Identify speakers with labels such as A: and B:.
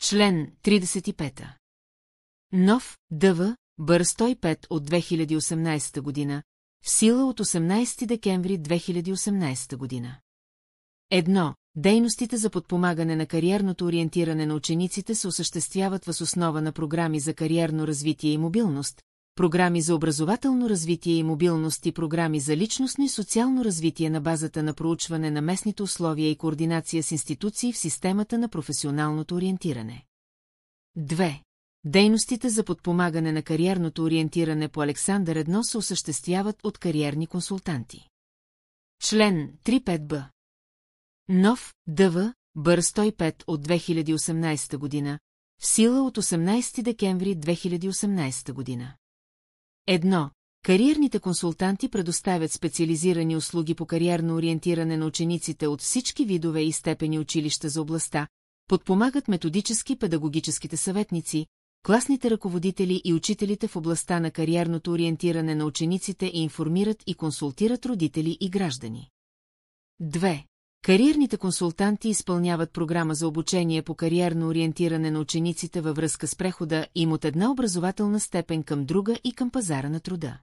A: Член 35. Нов ДВ БР 105 от 2018 година, в сила от 18 декември 2018 година. 1. Дейностите за подпомагане на кариерното ориентиране на учениците се осъществяват въз основа на програми за кариерно развитие и мобилност, програми за образователно развитие и мобилност и програми за личностно и социално развитие на базата на проучване на местните условия и координация с институции в системата на професионалното ориентиране. 2. Дейностите за подпомагане на кариерното ориентиране по Александър I се осъществяват от кариерни консултанти. Член 35б. Нов ДВ БР 105 от 2018 година, в сила от 18 декември 2018 година. 1. Кариерните консултанти предоставят специализирани услуги по кариерно ориентиране на учениците от всички видове и степени училища за областта, подпомагат методически педагогическите съветници, класните ръководители и учителите в областта на кариерното ориентиране на учениците и информират и консултират родители и граждани. 2. Кариерните консултанти изпълняват програма за обучение по кариерно ориентиране на учениците във връзка с прехода им от една образователна степен към друга и към пазара на труда.